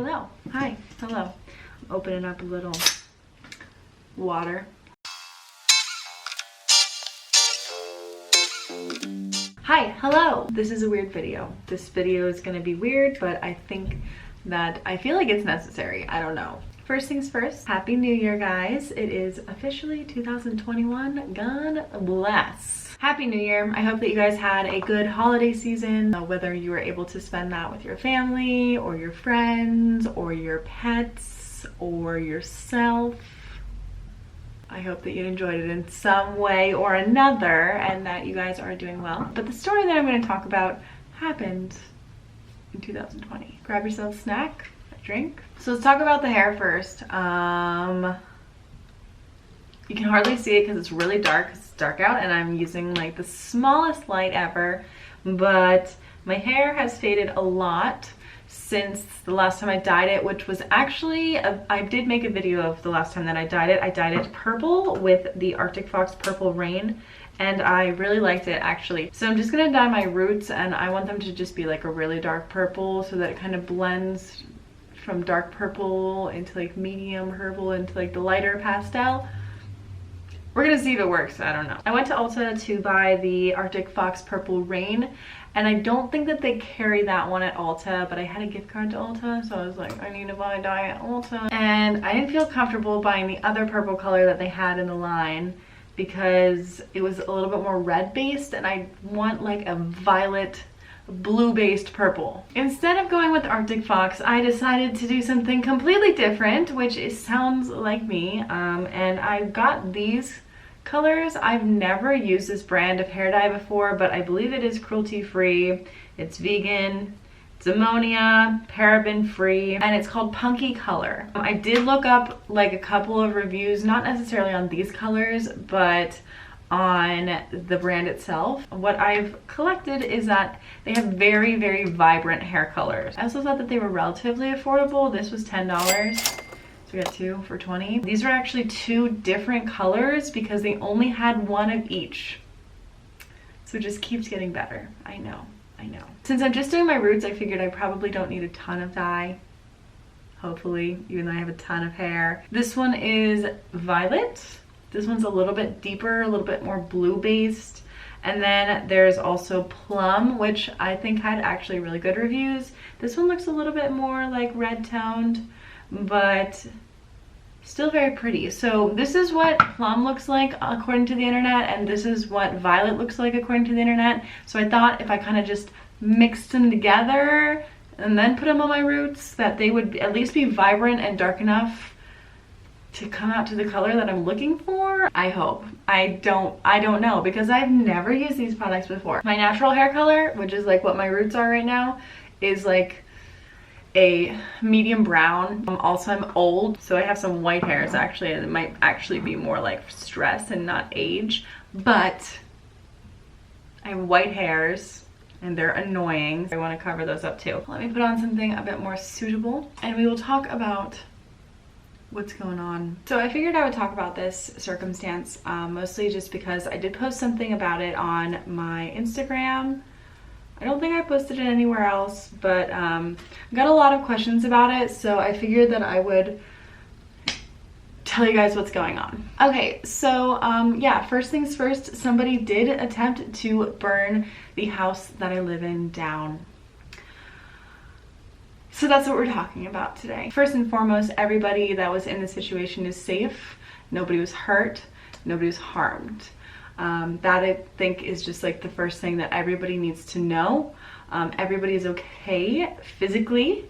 hello. Hi, hello. Opening up a little water. Hi, hello. This is a weird video. This video is gonna be weird, but I think that I feel like it's necessary. I don't know. First things first, Happy New Year, guys. It is officially 2021. God bless. Happy New Year. I hope that you guys had a good holiday season, whether you were able to spend that with your family or your friends or your pets or yourself. I hope that you enjoyed it in some way or another and that you guys are doing well. But the story that I'm going to talk about happened in 2020. Grab yourself a snack, a drink. So let's talk about the hair first. You can hardly see it because it's really dark. It's dark out and I'm using like the smallest light ever, but my hair has faded a lot since the last time I dyed it, which was actually, I did make a video of the last time that I dyed it. I dyed it purple with the Arctic Fox Purple Rain, and I really liked it actually. So I'm just gonna dye my roots, and I want them to just be like a really dark purple so that it kind of blends from dark purple into like medium purple into like the lighter pastel. We're gonna see if it works, I don't know. I went to Ulta to buy the Arctic Fox Purple Rain, and I don't think that they carry that one at Ulta, but I had a gift card to Ulta, so I was like, I need to buy a dye at Ulta. And I didn't feel comfortable buying the other purple color that they had in the line because it was a little bit more red based, and I want like a violet blue based purple. Instead of going with Arctic Fox, I decided to do something completely different, which sounds like me, and I got these colors. I've never used this brand of hair dye before, but I believe it is cruelty free, it's vegan, it's ammonia, paraben free, and it's called Punky Color. I did look up like a couple of reviews, not necessarily on these colors, but on the brand itself. What I've collected is that they have very, very vibrant hair colors. I also thought that they were relatively affordable. This was $10. So we got two for 20. These are actually two different colors because they only had one of each. So it just keeps getting better. I know, I know. Since I'm just doing my roots, I figured I probably don't need a ton of dye. Hopefully, even though I have a ton of hair. This one is violet. This one's a little bit deeper, a little bit more blue based. And then there's also plum, which I think had actually really good reviews. This one looks a little bit more like red toned, but still very pretty. So this is what plum looks like according to the internet, and this is what violet looks like according to the internet. So I thought if I kind of just mixed them together and then put them on my roots, that they would at least be vibrant and dark enough to come out to the color that I'm looking for. I hope. I don't know, because I've never used these products before. My natural hair color, which is like what my roots are right now, is like a medium brown. Also, I'm old, so I have some white hairs actually, and it might actually be more like stress and not age, but I have white hairs and they're annoying. I want to cover those up too. Let me put on something a bit more suitable and we will talk about what's going on. So I figured I would talk about this circumstance, mostly just because I did post something about it on my Instagram. I don't think I posted it anywhere else, but I got a lot of questions about it, so I figured that I would tell you guys what's going on. Okay, so yeah, first things first, somebody did attempt to burn the house that I live in down. So that's what we're talking about today. First and foremost, everybody that was in the situation is safe. Nobody was hurt, nobody was harmed. That I think is just like the first thing that everybody needs to know. Everybody is okay physically,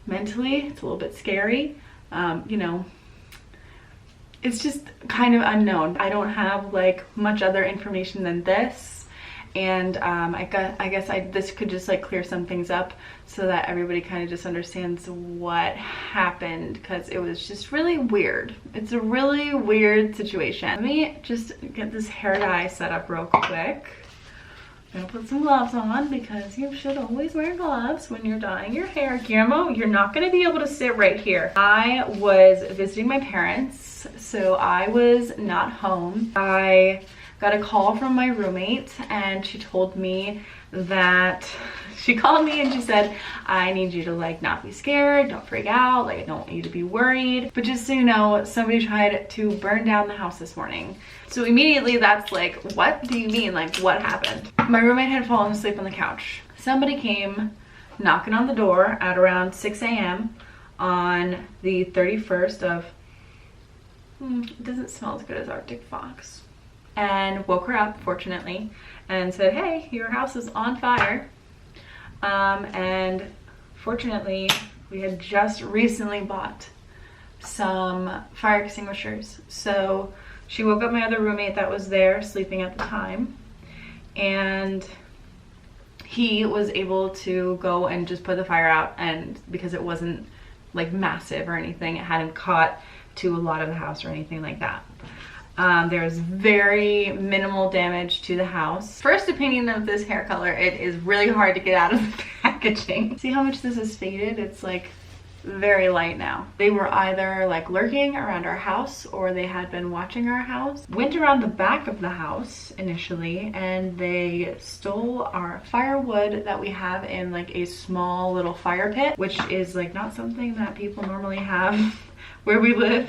mentally. It's a little bit scary. You know, it's just kind of unknown. I don't have like much other information than this. And I guess this could just like clear some things up so that everybody kind of just understands what happened, because it was just really weird. It's a really weird situation. Let me just get this hair dye set up real quick. I'm gonna put some gloves on because you should always wear gloves when you're dyeing your hair. Guillermo, you're not gonna be able to sit right here. I was visiting my parents, so I was not home. I got a call from my roommate, and she told me that she called me and she said, I need you to like not be scared, don't freak out, like I don't want you to be worried, but just so you know, somebody tried to burn down the house this morning. So immediately that's like, what do you mean? Like, what happened? My roommate had fallen asleep on the couch. Somebody came knocking on the door at around 6 a.m. on the 31st of, it doesn't smell as good as Arctic Fox, and woke her up, fortunately, and said, hey, your house is on fire. And fortunately, we had just recently bought some fire extinguishers. So she woke up my other roommate that was there sleeping at the time, and he was able to go and just put the fire out, and because it wasn't like massive or anything, it hadn't caught to a lot of the house or anything like that. There was very minimal damage to the house. First opinion of this hair color, it is really hard to get out of the packaging. See how much this is faded? It's like very light now. They were either like lurking around our house or they had been watching our house. Went around the back of the house initially, and they stole our firewood that we have in like a small little fire pit, which is like not something that people normally have where we live.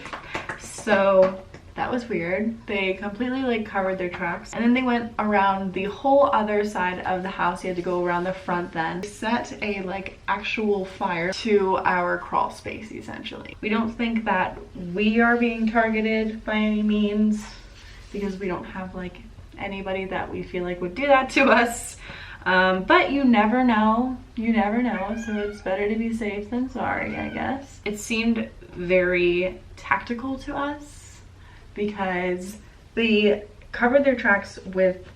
So that was weird. They completely like covered their tracks, and then they went around the whole other side of the house. You had to go around the front then. They set a like actual fire to our crawl space essentially. We don't think that we are being targeted by any means, because we don't have like anybody that we feel like would do that to us. But you never know, so it's better to be safe than sorry, I guess. It seemed very tactical to us because they covered their tracks with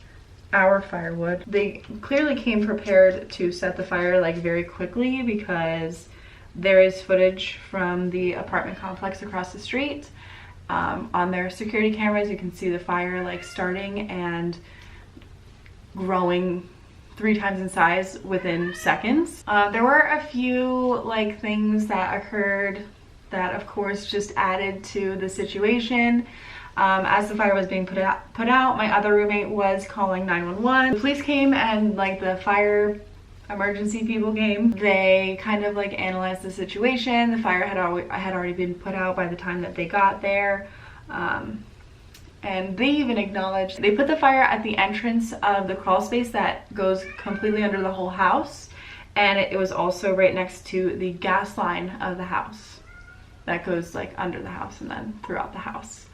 our firewood. They clearly came prepared to set the fire like very quickly, because there is footage from the apartment complex across the street. On their security cameras, you can see the fire like starting and growing 3 times in size within seconds. There were a few like things that occurred that of course just added to the situation. As the fire was being put out, my other roommate was calling 911. The police came, and like the fire emergency people came. They kind of like analyzed the situation. The fire had already been put out by the time that they got there. And they even acknowledged they put the fire at the entrance of the crawl space that goes completely under the whole house, and it was also right next to the gas line of the house that goes like under the house and then throughout the house.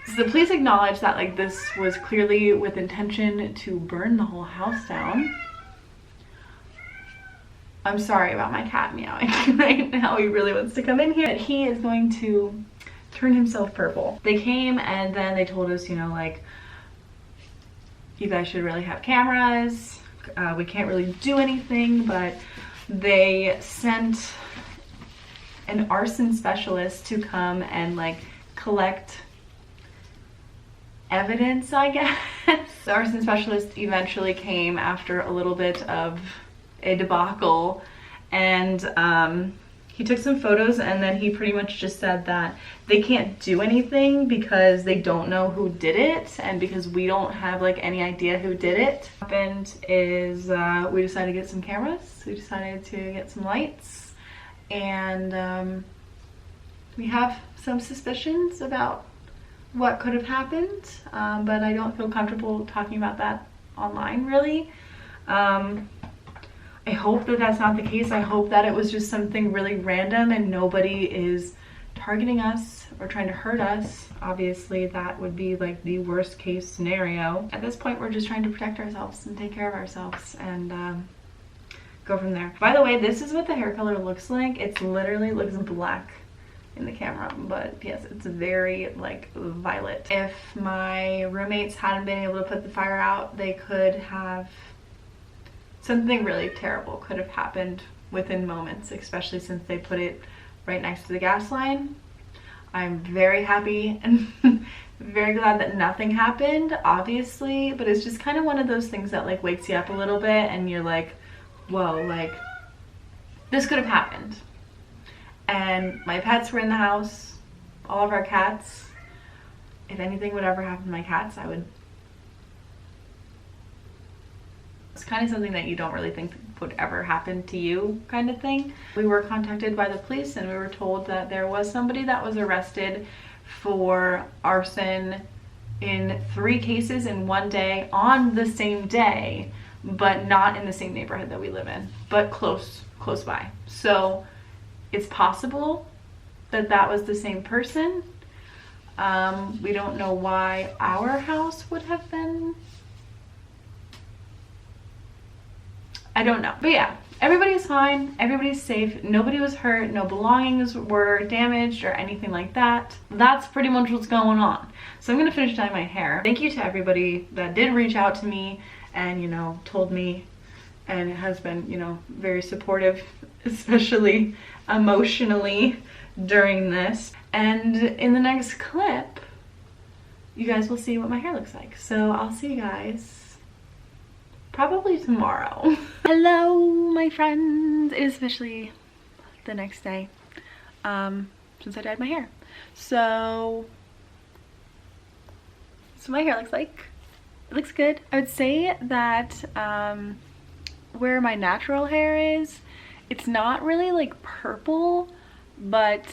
So the police acknowledged that like this was clearly with intention to burn the whole house down. I'm sorry about my cat meowing right now. He really wants to come in here. He is going to turn himself purple. They came and then they told us, you know, like, you guys should really have cameras. We can't really do anything, but they sent an arson specialist to come and like collect evidence, I guess. The arson specialist eventually came after a little bit of a debacle, and he took some photos, and then he pretty much just said that they can't do anything because they don't know who did it, and because we don't have like any idea who did it. What happened is we decided to get some cameras, we decided to get some lights, and we have some suspicions about what could have happened, but I don't feel comfortable talking about that online really. I hope that that's not the case. I hope that it was just something really random and nobody is targeting us or trying to hurt us. Obviously that would be like the worst case scenario. At this point we're just trying to protect ourselves and take care of ourselves and go from there. By the way, this is what the hair color looks like. It literally looks black in the camera, but yes, it's very like violet. If my roommates hadn't been able to put the fire out, they could have, something really terrible could have happened within moments, especially since they put it right next to the gas line. I'm very happy and very glad that nothing happened, obviously, but it's just kind of one of those things that like wakes you up a little bit and you're like, whoa, like this could have happened. And my pets were in the house, all of our cats. If anything would ever happen to my cats, I would kind of something that you don't really think would ever happen to you, kind of thing. We were contacted by the police and we were told that there was somebody that was arrested for arson in 3 cases in one day on the same day, but not in the same neighborhood that we live in, but close by. So it's possible that that was the same person. We don't know why our house would have been. I don't know. But yeah, everybody's fine. Everybody's safe. Nobody was hurt. No belongings were damaged or anything like that. That's pretty much what's going on. So I'm gonna finish dyeing my hair. Thank you to everybody that did reach out to me and, you know, told me, and has been, you know, very supportive, especially emotionally during this. And in the next clip, you guys will see what my hair looks like. So I'll see you guys probably tomorrow. Hello, my friends. It is officially the next day since I dyed my hair. So my hair looks like. It looks good. I would say that where my natural hair is, it's not really like purple, but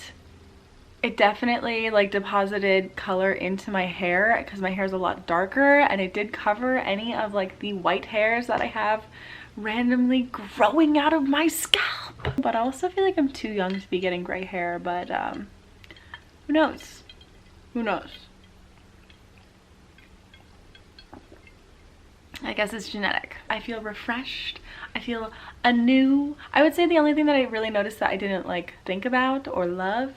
it definitely like deposited color into my hair because my hair is a lot darker, and it did cover any of like the white hairs that I have randomly growing out of my scalp. But I also feel like I'm too young to be getting gray hair, but who knows? Who knows? I guess it's genetic. I feel refreshed. I feel anew. I would say the only thing that I really noticed that I didn't like think about or love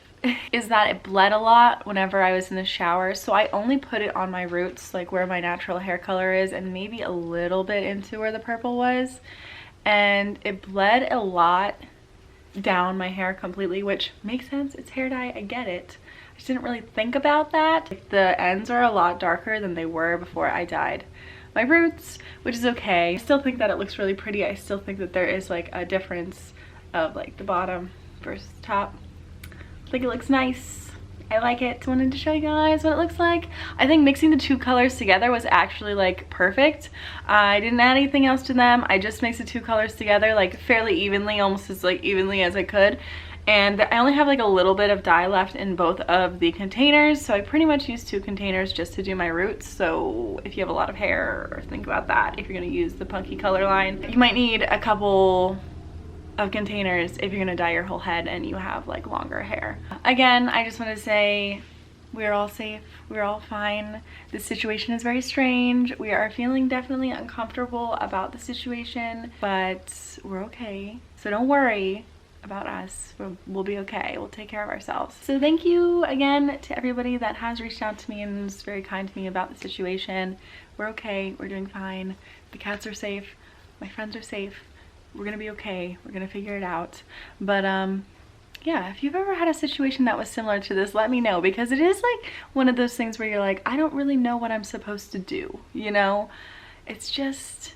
is that it bled a lot whenever I was in the shower. So I only put it on my roots, like where my natural hair color is, and maybe a little bit into where the purple was. And it bled a lot down my hair completely, which makes sense. It's hair dye, I get it. I just didn't really think about that. The ends are a lot darker than they were before I dyed my roots, which is okay. I still think that it looks really pretty. I still think that there is like a difference of like the bottom versus top. I think it looks nice. I like it. I wanted to show you guys what it looks like. I think mixing the 2 colors together was actually like perfect. I didn't add anything else to them. I just mixed the 2 colors together like fairly evenly, almost as like evenly as I could. And I only have like a little bit of dye left in both of the containers, so I pretty much used 2 containers just to do my roots. So if you have a lot of hair, think about that. If you're gonna use the punky color line, you might need a couple of containers if you're gonna dye your whole head and you have like longer hair. Again, I just want to say we're all safe, we're all fine. This situation is very strange. We are feeling definitely uncomfortable about the situation, but we're okay. So don't worry about us. We'll be okay. We'll take care of ourselves. So thank you again to everybody that has reached out to me and is very kind to me about the situation. We're okay. We're doing fine. The cats are safe. My friends are safe. We're gonna be okay. We're gonna figure it out. But yeah, if you've ever had a situation that was similar to this, let me know, because it is like one of those things where you're like, I don't really know what I'm supposed to do, you know? It's just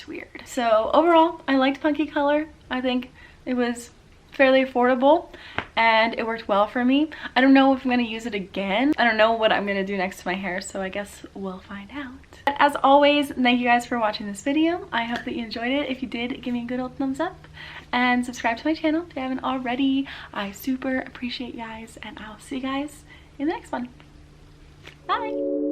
weird. So overall, I liked punky color. I think it was fairly affordable and it worked well for me. I don't know if I'm gonna use it again. I don't know what I'm gonna do next to my hair, so I guess we'll find out. But as always, thank you guys for watching this video. I hope that you enjoyed it. If you did, give me a good old thumbs up and subscribe to my channel if you haven't already. I super appreciate you guys, and I'll see you guys in the next one. Bye!